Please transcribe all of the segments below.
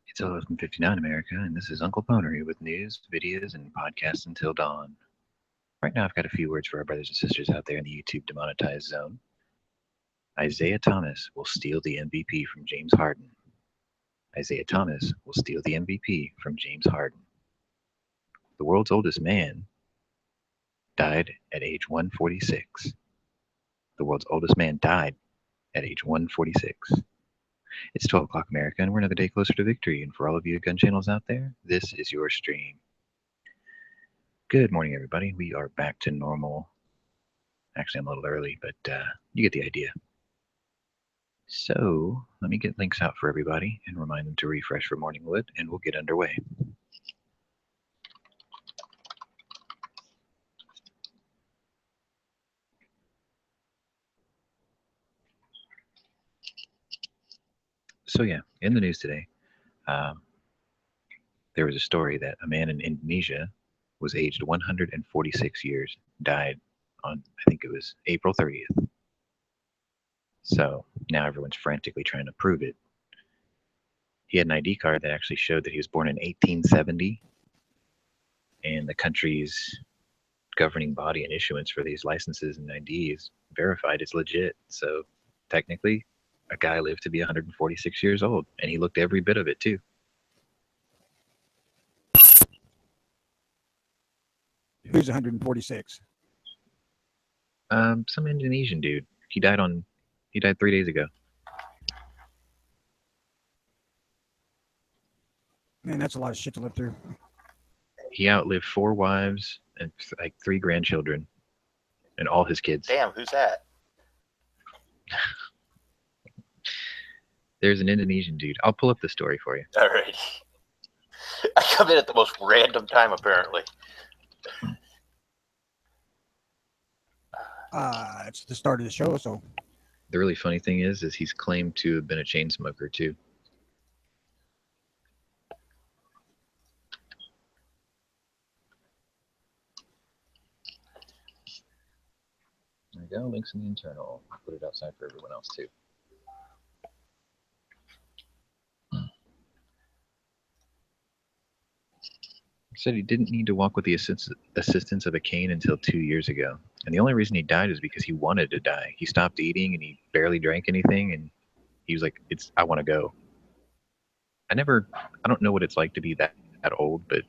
It's 11:59 America, and this is Uncle Ponery with news, videos, and podcasts until dawn. Right now, I've got a few words for our brothers and sisters out there in the YouTube demonetized zone. Isaiah Thomas will steal the MVP from James Harden. Isaiah Thomas will steal the MVP from James Harden. The world's oldest man died at age 146. The world's oldest man died at age 146. It's 12 o'clock America, and we're another day closer to victory. And for all of you gun channels out there, this is your stream. Good morning, everybody. We are back to normal. Actually, I'm a little early, but you get the idea. So let me get links out for everybody and remind them to refresh for morning wood, and we'll get underway. So yeah, in the news today, there was a story that a man in Indonesia was aged 146 years, died on, I think it was April 30th. So now everyone's frantically trying to prove it. He had an ID card that actually showed that he was born in 1870, and the country's governing body and issuance for these licenses and IDs verified it's legit. So technically, a guy lived to be 146 years old, and he looked every bit of it too. Who's 146? Some Indonesian dude. He died 3 days ago. Man, that's a lot of shit to live through. He outlived 4 wives and like 3 grandchildren, and all his kids. Damn, who's that? There's an Indonesian dude. I'll pull up the story for you. Alrighty. I come in at the most random time, apparently. It's the start of the show, so. The really funny thing is he's claimed to have been a chain smoker too. There we go, links in the internal. I'll put it outside for everyone else too. He said he didn't need to walk with the assistance of a cane until 2 years ago. And the only reason he died is because he wanted to die. He stopped eating and he barely drank anything, and he was like, I want to go. I don't know what it's like to be that old, but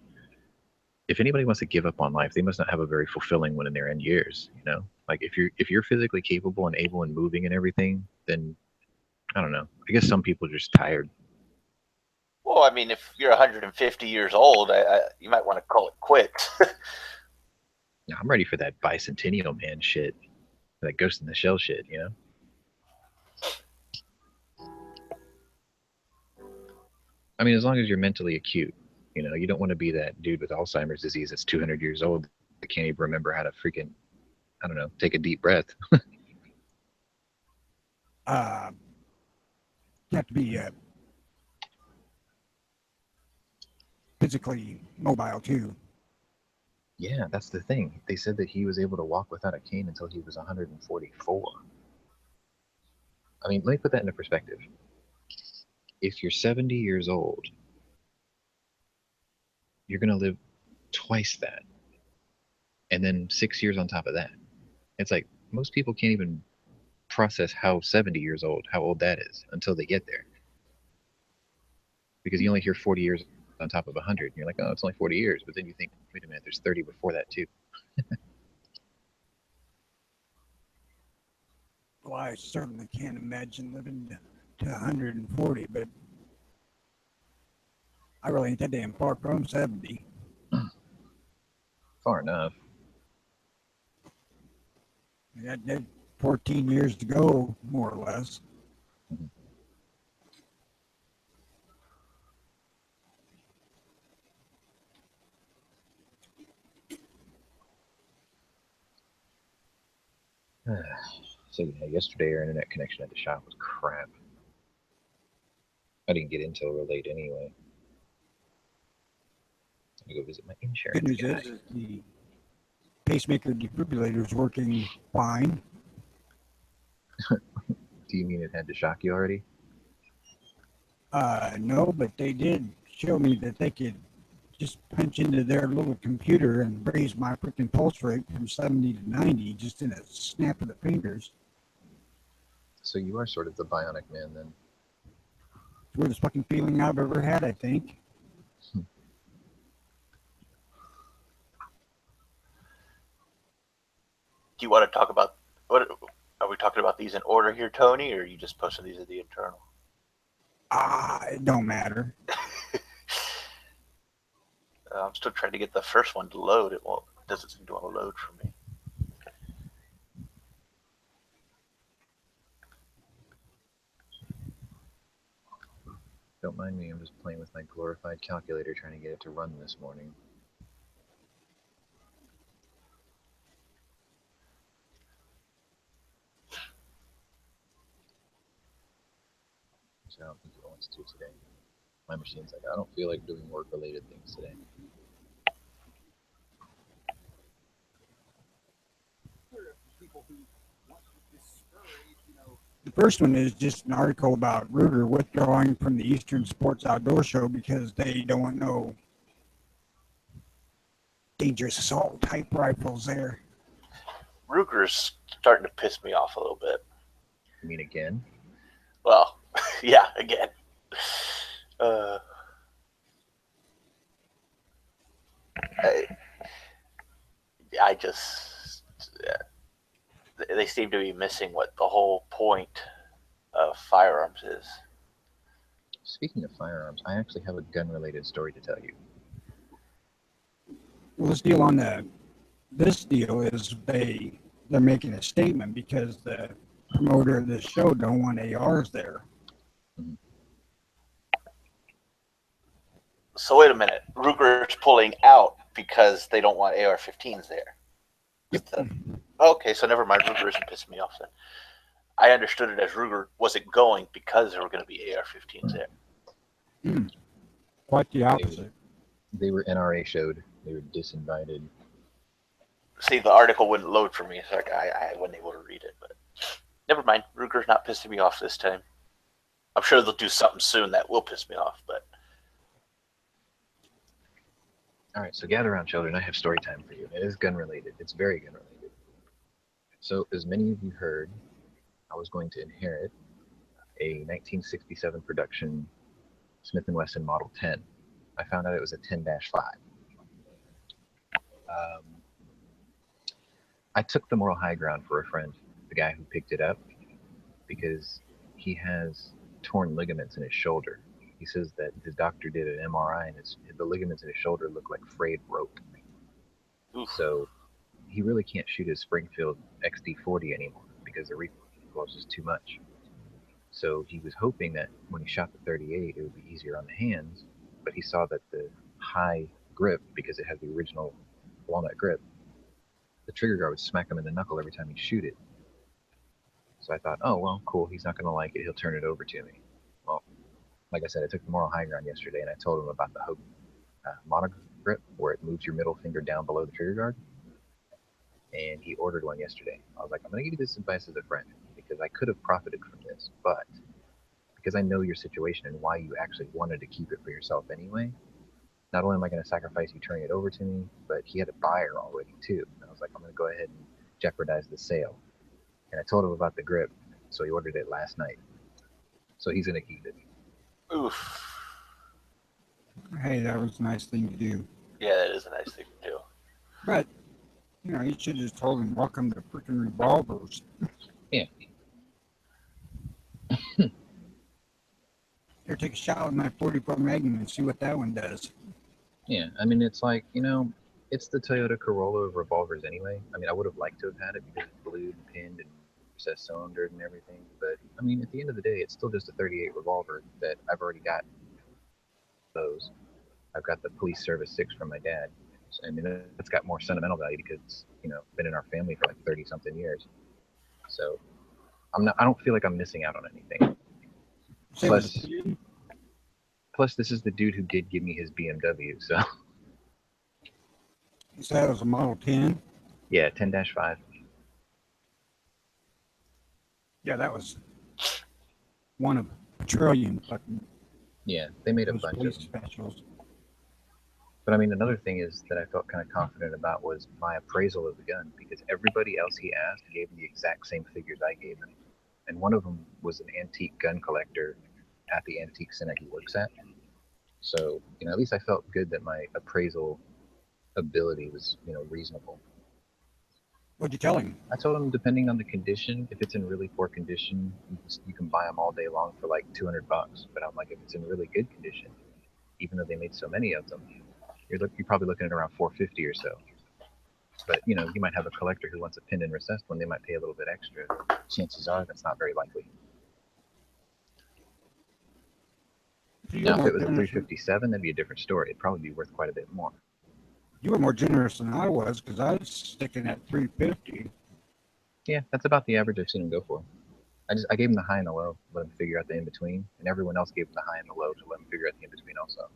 if anybody wants to give up on life, they must not have a very fulfilling one in their end years, you know? Like if you're physically capable and able and moving and everything, then I don't know. I guess some people are just tired. Well, I mean, if you're 150 years old, you might want to call it quits. Yeah, I'm ready for that bicentennial man shit, that Ghost in the Shell shit, you know? I mean, as long as you're mentally acute, you know, you don't want to be that dude with Alzheimer's disease that's 200 years old that can't even remember how to freaking, I don't know, take a deep breath. You have to be physically mobile too. Yeah, that's the thing. They said that he was able to walk without a cane until he was 144. I mean, let me put that into perspective. If you're 70 years old, you're going to live twice that. And then 6 years on top of that. It's like most people can't even process how 70 years old, how old that is until they get there. Because you only hear 40 years on top of 100. And you're like, oh, it's only 40 years. But then you think, wait a minute, there's 30 before that too. Well, I certainly can't imagine living to 140, but I really ain't that damn far from 70. Far enough. I got 14 years to go, more or less. Mm-hmm. So yeah, yesterday our internet connection at the shop was crap. I didn't get in until real late anyway. Let me go visit my insurance Good news guy. is the pacemaker defibrillator is working fine. Do you mean it had to shock you already? No, but they did show me that they could just punch into their little computer and raise my freaking pulse rate from 70 to 90 just in a snap of the fingers. So you are sort of the bionic man then. It's the weirdest fucking feeling I've ever had, I think. Do you want to talk about what are we talking about these in order here, Tony, or are you just posting these at the internal? It don't matter. I'm still trying to get the first one to load. It doesn't seem to want to load for me. Don't mind me, I'm just playing with my glorified calculator trying to get it to run this morning. So I don't think it wants to today. My machine's like, I don't feel like doing work-related things today. The first one is just an article about Ruger withdrawing from the Eastern Sports Outdoor Show because they don't want no dangerous assault type rifles there. Ruger's starting to piss me off a little bit. You mean again? Well, yeah, again. I just they seem to be missing what the whole point of firearms is. Speaking of firearms, I actually have a gun-related story to tell you. Well, this deal is they're making a statement because the promoter of this show don't want ARs there. Mhm. So wait a minute, Ruger's pulling out because they don't want AR-15s there. Yep. Okay, so never mind. Ruger isn't pissing me off then. I understood it as Ruger wasn't going because there were going to be AR-15s there. Quite the opposite. They were NRA showed. They were disinvited. See, the article wouldn't load for me, so I wasn't able to read it. But never mind. Ruger's not pissing me off this time. I'm sure they'll do something soon that will piss me off. But All right, so gather around, children. I have story time for you. It is gun-related. It's very gun-related. So, as many of you heard, I was going to inherit a 1967 production Smith & Wesson Model 10. I found out it was a 10-5. I took the moral high ground for a friend, the guy who picked it up, because he has torn ligaments in his shoulder. He says that his doctor did an MRI and the ligaments in his shoulder look like frayed rope. oof. So he really can't shoot his Springfield XD40 anymore because the recoil is just too much. So he was hoping that when he shot the 38, it would be easier on the hands, but he saw that the high grip, because it had the original walnut grip, the trigger guard would smack him in the knuckle every time he'd shoot it. So I thought, oh, well, cool, he's not going to like it, he'll turn it over to me. Well, like I said, I took the moral high ground yesterday, and I told him about the Hogan monogrip, where it moves your middle finger down below the trigger guard. And he ordered one yesterday. I was like, I'm going to give you this advice as a friend, because I could have profited from this, but because I know your situation and why you actually wanted to keep it for yourself anyway, not only am I going to sacrifice you turning it over to me, but he had a buyer already too. And I was like, I'm going to go ahead and jeopardize the sale. And I told him about the grip, so he ordered it last night. So he's going to keep it. Oof. Hey, that was a nice thing to do. Yeah, that is a nice thing to do. But, you should have just told him, welcome to freaking revolvers. Yeah. Here, take a shot with my 44 Magnum and see what that one does. Yeah, I mean, it's like, it's the Toyota Corolla of revolvers anyway. I mean, I would have liked to have had it because it's blued and pinned and recessed cylinders and everything. But, I mean, at the end of the day, it's still just a 38 revolver that I've already got those. I've got the Police Service 6 from my dad. I mean, it's got more sentimental value because it's, been in our family for like 30-something years. So I don't feel like I'm missing out on anything. Plus, this is the dude who did give me his BMW, so. You said it was a Model 10? Yeah, 10-5. Yeah, that was one of a trillion fucking Yeah, they made a those bunch of police them. specials. But I mean, another thing is that I felt kind of confident about was my appraisal of the gun, because everybody else he asked gave me the exact same figures I gave him. And one of them was an antique gun collector at the antique center he works at. So, at least I felt good that my appraisal ability was, reasonable. What'd you tell him? I told him, depending on the condition, if it's in really poor condition, you can buy them all day long for like $200. But I'm like, if it's in really good condition, even though they made so many of them, you're probably looking at around $450 or so. But you might have a collector who wants a pinned and recessed one. They might pay a little bit extra. Chances are that's not very likely. Now, if it was a 357, that'd be a different story. It'd probably be worth quite a bit more. You were more generous than I was because I was sticking at 350. Yeah, that's about the average I've seen him go for. I gave him the high and the low, let him figure out the in between, and everyone else gave him the high and the low to let him figure out the in between also.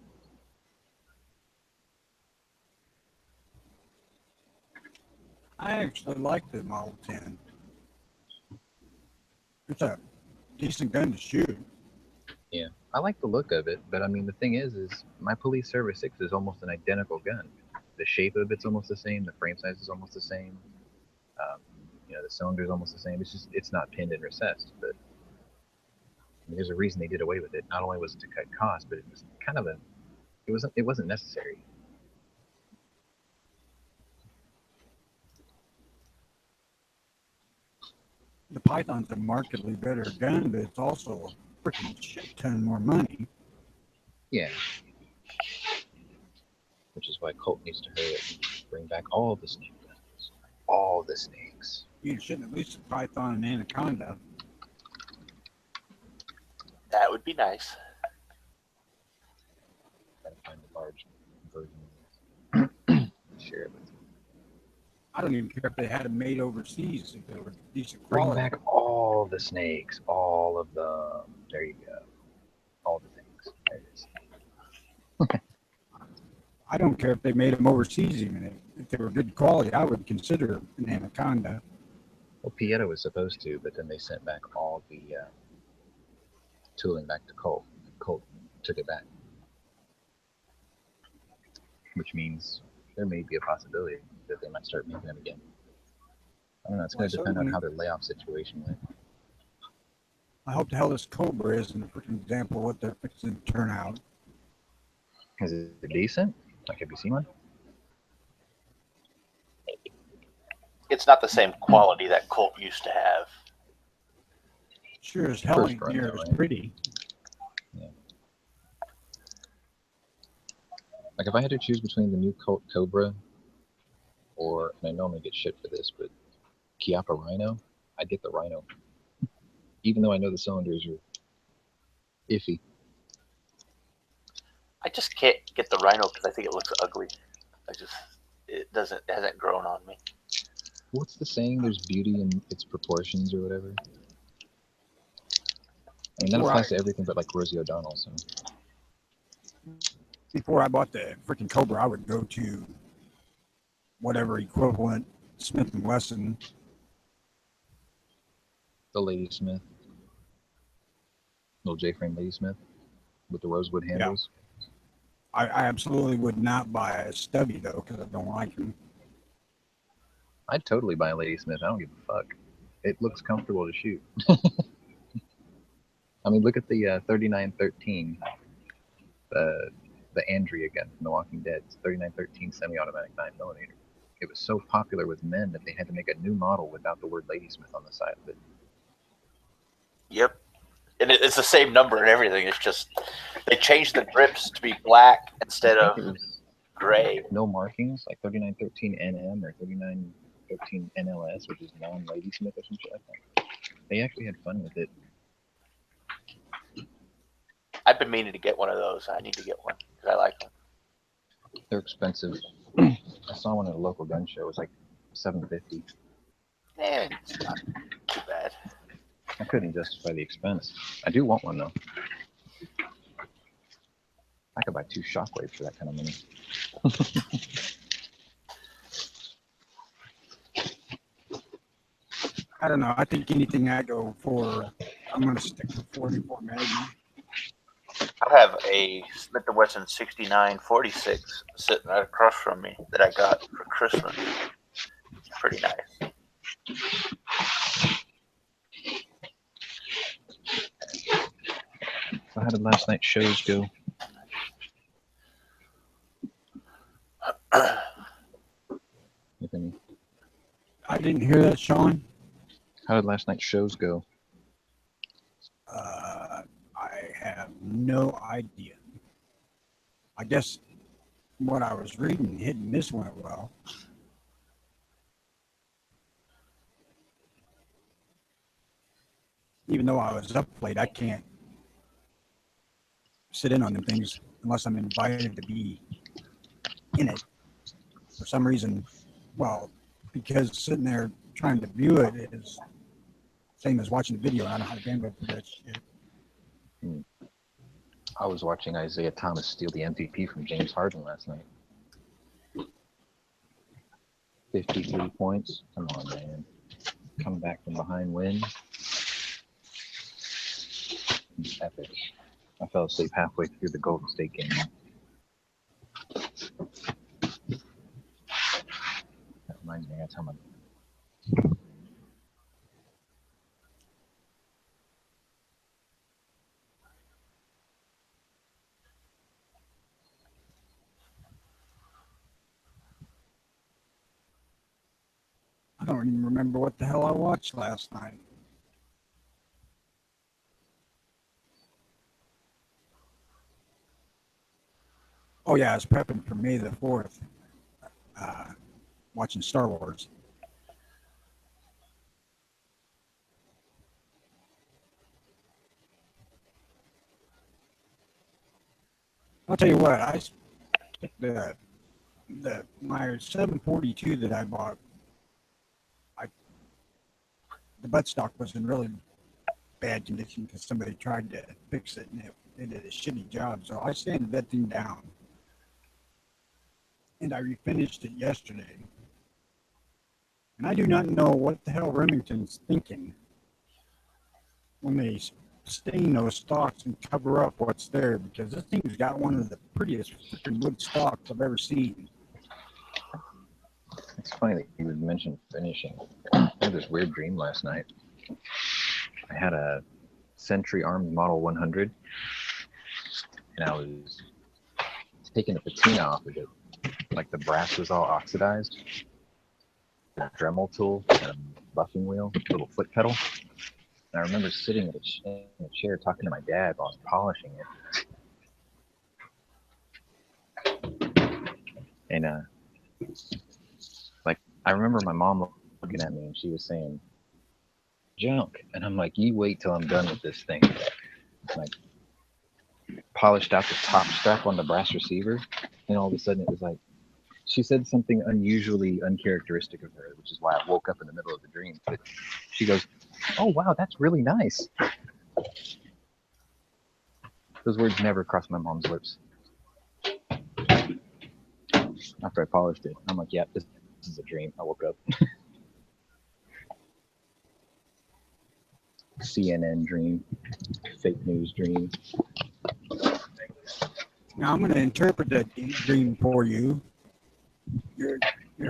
I actually like the Model 10. It's a decent gun to shoot. Yeah, I like the look of it, but I mean, the thing is my Police Service 6 is almost an identical gun. The shape of it's almost the same, the frame size is almost the same, the cylinder is almost the same. It's not pinned and recessed, but I mean, there's a reason they did away with it. Not only was it to cut costs, but it was kind of it wasn't necessary. The Python's a markedly better gun, but it's also a freaking shit ton more money. Yeah. Which is why Colt needs to hurry up and bring back all the snake guns. All the snakes. You should at least a Python and Anaconda. That would be nice. Gotta find a large version. Share it with you. I don't even care if they had them made overseas, if they were decent Bring quality. back all the snakes. All of them. There you go. All the things. There it is. I don't care if they made them overseas, even if they were good quality. I would consider an Anaconda. Well, Pieta was supposed to, but then they sent back all the tooling back to Colt. Colt took it back. Which means there may be a possibility that they might start making them again. I don't know. It's going to depend on how their layoff situation went. I hope the hell this Cobra isn't a freaking example of what they're fixing to turn out. Is it decent? Like, have you seen one? It's not the same quality that Colt used to have. Sure as hell ain't near as pretty. Yeah. Like, if I had to choose between the new Colt Cobra or, and I know I'm going to get shit for this, but Chiappa Rhino, I'd get the Rhino. Even though I know the cylinders are iffy. I just can't get the Rhino because I think it looks ugly. It hasn't grown on me. What's the saying? There's beauty in its proportions or whatever. I mean, that applies to everything but like Rosie O'Donnell. So. Before I bought the freaking Cobra, I would go to whatever equivalent Smith & Wesson. The Ladysmith. Little J-frame Ladysmith with the rosewood handles. Yeah. I absolutely would not buy a stubby, though, because I don't like them. I'd totally buy a Ladysmith. I don't give a fuck. It looks comfortable to shoot. I mean, look at the 3913, the Andrea gun from The Walking Dead. It's 3913 semi-automatic 9mm. It was so popular with men that they had to make a new model without the word Ladysmith on the side of it. Yep. And it's the same number and everything. It's just they changed the grips to be black instead of gray. No markings, like 3913 NM or 3913 NLS, which is non-Ladysmith or some shit like that. They actually had fun with it. I've been meaning to get one of those. I need to get one because I like them. They're expensive. I saw one at a local gun show. It was like $750. It's not too bad. I couldn't justify the expense. I do want one though. I could buy 2 Shockwaves for that kind of money. I don't know. I think anything I go for, I'm going to stick with 44 Magnum. I have a Smith & Wesson 69-46 sitting right across from me that I got for Christmas. It's pretty nice. So how did last night's shows go? If any. I didn't hear that, Sean. How did last night's shows go? I have no idea. I guess what I was reading, hit and miss went well. Even though I was up late, I can't sit in on them things unless I'm invited to be in it. For some reason, well, because sitting there trying to view it is same as watching the video. I don't know how to bandwidth for that shit. I was watching Isaiah Thomas steal the MVP from James Harden last night. 53 points. Come on, man. Come back from behind win. It's epic. I fell asleep halfway through the Golden State game. That reminds me, I gotta tell my I don't even remember what the hell I watched last night. Oh yeah, I was prepping for May the 4th, watching Star Wars. I'll tell you what, I my 742 that I bought, the buttstock was in really bad condition because somebody tried to fix it and they did a shitty job. So I sanded that thing down, and I refinished it yesterday. And I do not know what the hell Remington's thinking when they stain those stalks and cover up what's there, because this thing's got one of the prettiest freaking wood stalks I've ever seen. It's funny that you would mention finishing. I had this weird dream last night. I had a Century Arms Model 100, and I was taking the patina off of it. Like the brass was all oxidized. A Dremel tool and a buffing wheel, a little foot pedal. And I remember sitting in a chair talking to my dad while I was polishing it. And like I remember my mom looking at me and she was saying, "Junk," and I'm like, "You wait till I'm done with this thing." Like polished out the top strap on the brass receiver, and all of a sudden it was like she said something unusually uncharacteristic of her, which is why I woke up in the middle of the dream. But she goes, "Oh wow, that's really nice." Those words never crossed my mom's lips. After I polished it, I'm like, "Yeah, this is a dream." I woke up. CNN dream, fake news dream. Now I'm going to interpret that dream for you. You're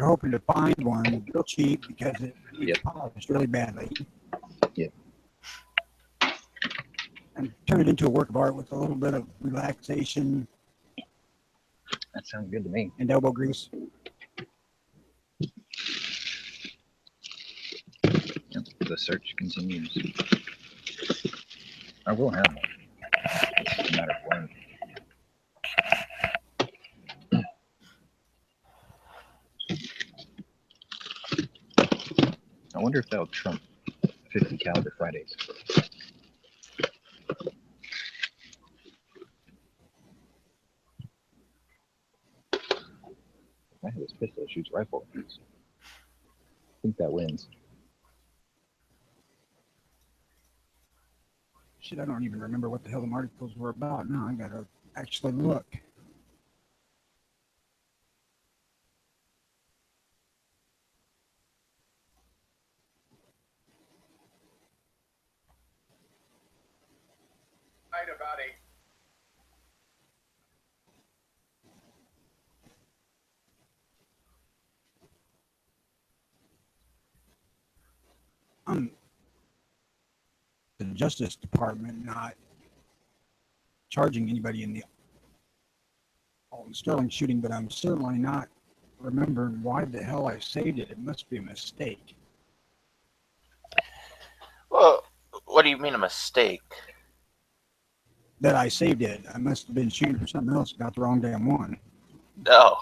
hoping to find one real cheap because it needs polished really badly. Yep. And turn it into a work of art with a little bit of relaxation. That sounds good to me. And elbow grease. Yep. The search continues. I will have one. It's just a matter of when. I wonder if that'll trump 50 caliber Fridays. I have this pistol that shoots rifle. I think that wins. Shit, I don't even remember what the hell the articles were about. Now I gotta actually look. Justice Department not charging anybody in the Alton Sterling shooting, but I'm certainly not remembering why the hell I saved it. It must be a mistake. Well, what do you mean a mistake? That I saved it. I must have been shooting for something else, got the wrong damn one. Oh.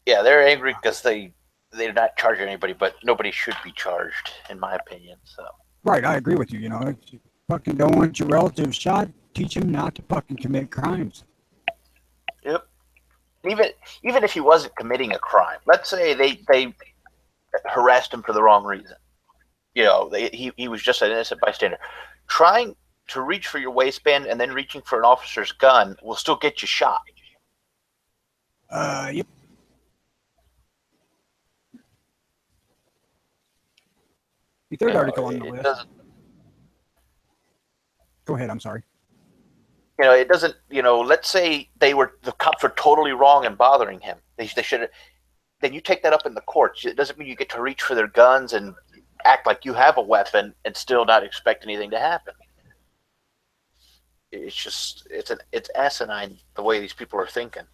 Yeah, they're angry because they're not charging anybody, but nobody should be charged, in my opinion. So. Right, I agree with you. You know, if you fucking don't want your relatives shot, teach them not to fucking commit crimes. Yep. Even if he wasn't committing a crime, let's say they harassed him for the wrong reason. You know, he was just an innocent bystander. Trying to reach for your waistband and then reaching for an officer's gun will still get you shot. Yep. The third article on the list. Go ahead, I'm sorry. You know, it doesn't, you know, let's say the cops were totally wrong in bothering him. They should have, then you take that up in the courts. It doesn't mean you get to reach for their guns and act like you have a weapon and still not expect anything to happen. It's just, it's asinine the way these people are thinking.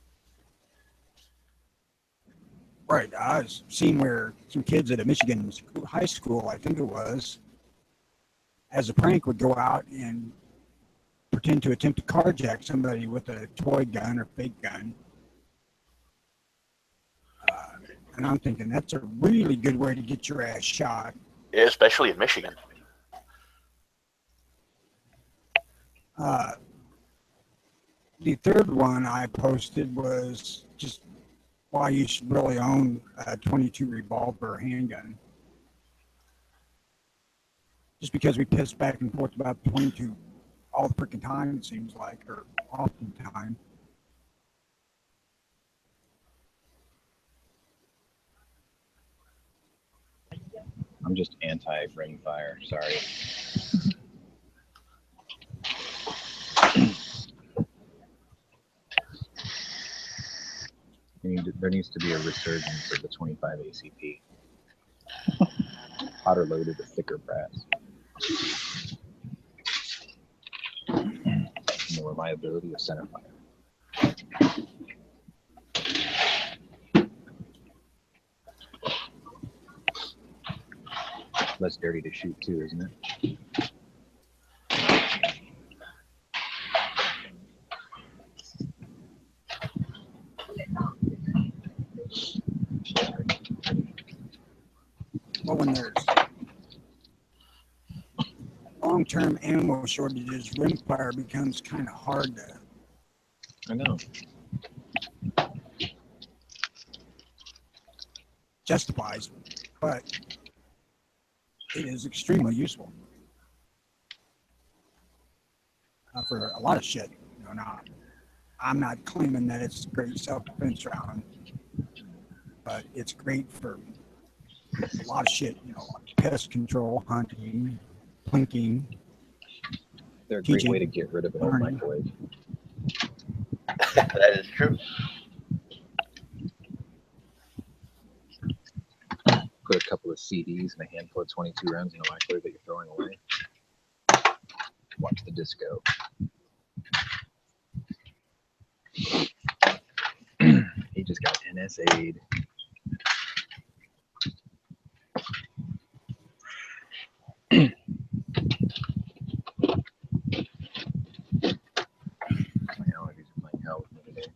Right. I was seeing where some kids at a Michigan high school, I think it was, as a prank would go out and pretend to attempt to carjack somebody with a toy gun or fake gun. And I'm thinking that's a really good way to get your ass shot. Yeah, especially in Michigan. The third one I posted was just why you should really own a .22 revolver handgun. Just because we piss back and forth about 22 all the freaking time, it seems like, or often time. I'm just anti-ring fire. Sorry. There needs to be a resurgence of the 25 ACP. Hotter loaded with thicker brass. And the reliability of center fire. Less dirty to shoot too, isn't it? Well, when there's long-term ammo shortages, rimfire becomes kind of hard to. I know. Justifies, but it is extremely useful for a lot of shit. You know, now, I'm not claiming that it's a great self-defense round, but it's great for a lot of shit. You know, like pest control, hunting, plinking. They're a great way to get rid of an old microwave. That is true. Put a couple of CDs and a handful of 22 rounds in a microwave that you're throwing away. Watch the disco. He just got NSA'd. My allergies are playing hell with me today.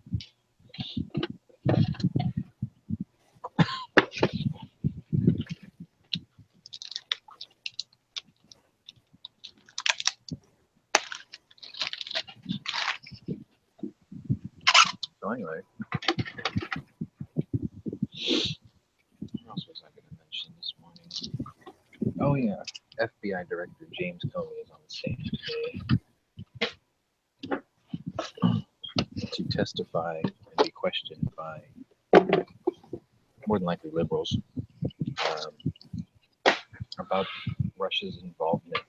So anyway, what else was I going to mention this morning? Oh yeah, FBI Director James Comey is on the stand today to testify and be questioned by more than likely liberals about Russia's involvement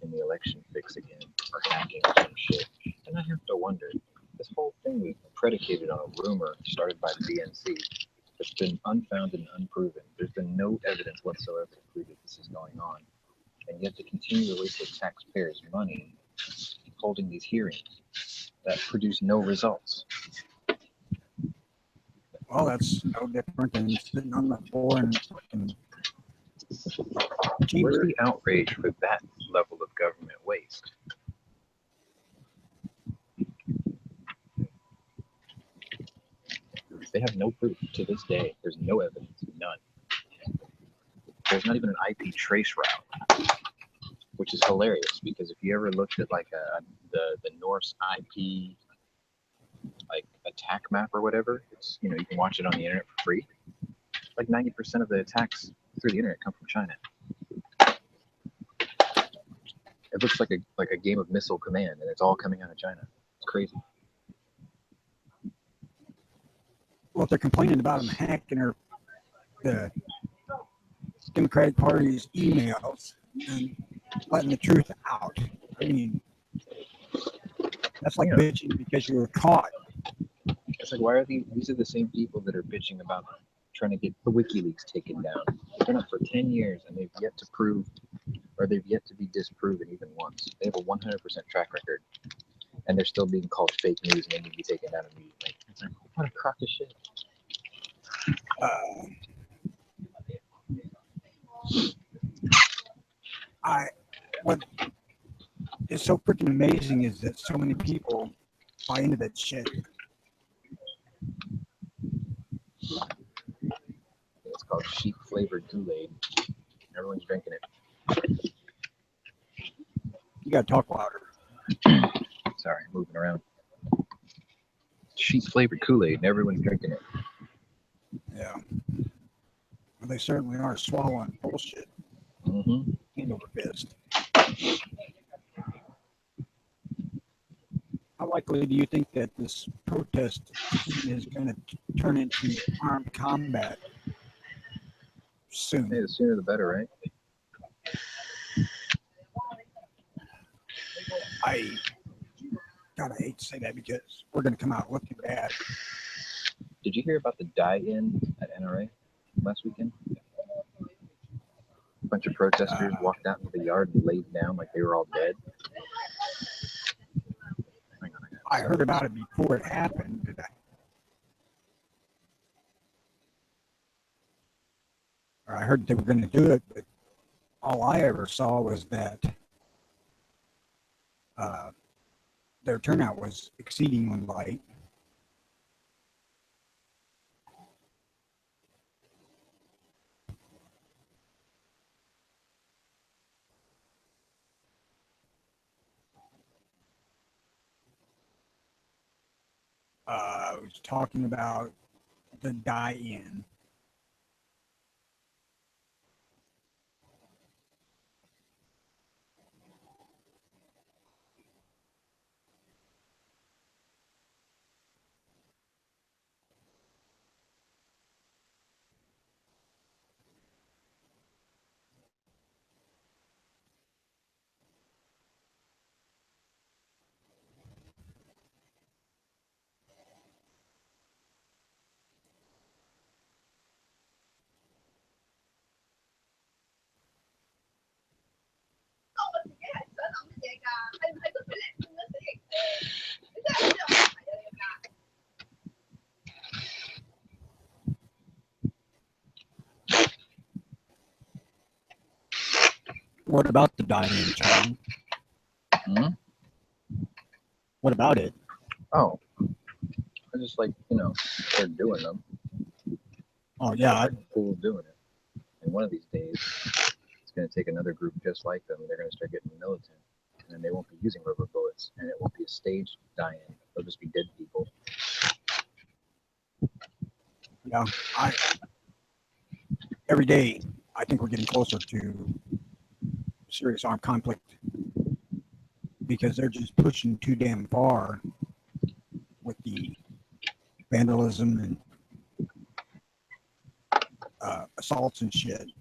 in the election fix again, or hacking or some shit. And I have to wonder, this whole thing was predicated on a rumor started by the DNC It's been unfounded and unproven. There's been no evidence whatsoever to prove that this is going on. And yet to continue to waste the taxpayers' money holding these hearings that produce no results. Well, that's no different than sitting on the floor and fucking Where's the outrage for that level of government waste? They have no proof to this day. There's no evidence, none. There's not even an IP trace route, which is hilarious because if you ever looked at like the Norse IP like attack map or whatever, it's you can watch it on the internet for free. Like 90% of the attacks through the internet come from China. It looks like a game of Missile Command, and it's all coming out of China. It's crazy. Well, if they're complaining about them hacking the Democratic Party's emails and letting the truth out, I mean, that's like bitching because you were caught. It's like, why are these are the same people that are bitching about trying to get the WikiLeaks taken down? They've been up for 10 years, and they've yet to prove, or they've yet to be disproven even once. They have a 100% track record, and they're still being called fake news, and they need to be taken down immediately. It's like, what a crock of shit. What is so freaking amazing is that so many people buy into that shit. It's called sheep flavored Kool-Aid. Everyone's drinking it. You gotta talk louder. Sorry, moving around. Sheep flavored Kool-Aid, and everyone's drinking it. Yeah. Well, they certainly are swallowing bullshit. Mm-hmm. Hand over fist. How likely do you think that this protest is going to turn into armed combat soon? Hey, the sooner the better, right? I hate to say that because we're going to come out looking bad. Did you hear about the die-in at NRA last weekend? A bunch of protesters walked out into the yard and laid down like they were all dead. Hang on, I heard about it before it happened. I heard they were going to do it, but all I ever saw was that their turnout was exceedingly light. I was talking about the die-in. What about the die-in, Charlie? What about it? Oh, I just like, they're doing them. Oh, yeah. Cool doing it. And one of these days, it's going to take another group just like them. They're going to start getting militant. And then they won't be using rubber bullets. And it won't be a staged die-in. They'll just be dead people. Yeah. Every day, I think we're getting closer to serious armed conflict because they're just pushing too damn far with the vandalism and assaults and shit.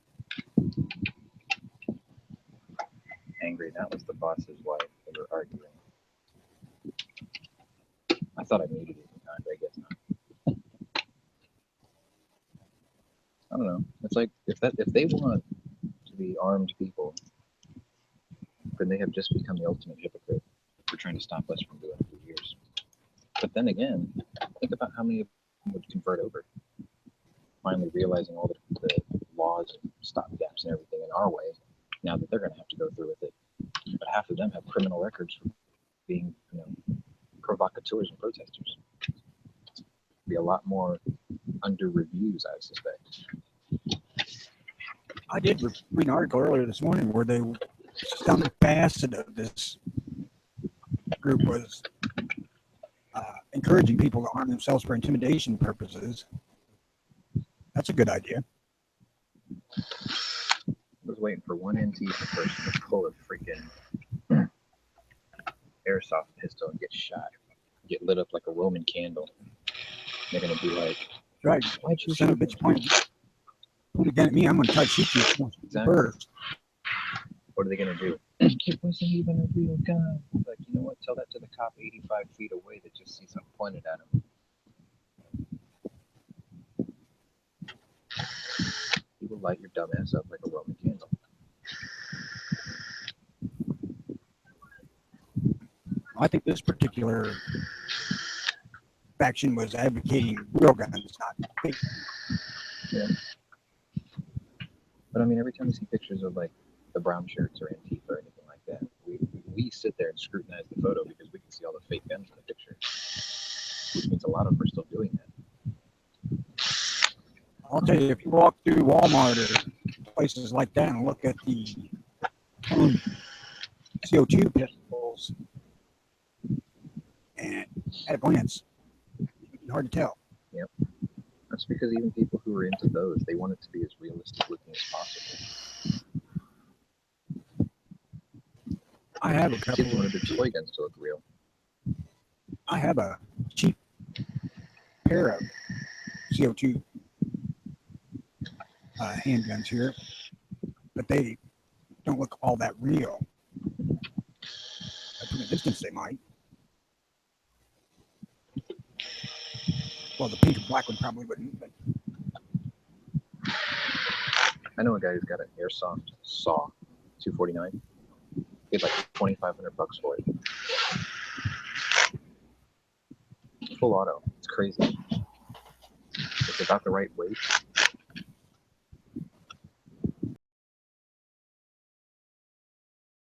Angry, that was the boss's wife. They were arguing. I thought I muted it in time, but I guess not. I don't know. It's like if they want to be armed people, then they have just become the ultimate hypocrite for trying to stop us from doing it for years. But then again, think about how many of them would convert over, finally realizing all the laws and stopgaps and everything in our way, now that they're going to have to go through with it. But half of them have criminal records for being, provocateurs and protesters. Be a lot more under reviews, I suspect. I did read an article earlier this morning where some facet of this group was encouraging people to arm themselves for intimidation purposes. That's a good idea. I was waiting for one Antifa person to pull a freaking airsoft pistol and get shot, get lit up like a Roman candle. They're gonna be like, right. Why'd you Son of a bitch point a gun at me, I'm gonna try to shoot you first. What are they gonna do? It wasn't even a real gun. Like, you know what? Tell that to the cop 85 feet away that just sees something pointed at him. He will light your dumb ass up like a Roman candle. I think this particular faction was advocating real guns, not fake. Yeah. But I mean, every time we see pictures of like the brown shirts or Antifa or anything like that, we sit there and scrutinize the photo because we can see all the fake guns in the picture, which means a lot of them are still doing that. I'll tell you, if you walk through Walmart or places like that and look at the CO2 pistols, and at a glance, it's hard to tell. Yep. That's because even people who are into those, they want it to be as realistic looking as possible. I have a couple. Kids wanted their toy guns to look real. I have a cheap pair of CO2 handguns here, but they don't look all that real. From a distance, they might. Well, the pink and black one probably wouldn't. But I know a guy who's got an airsoft saw, 249. He paid like $2,500 for it. Full auto. It's crazy. It's about the right weight.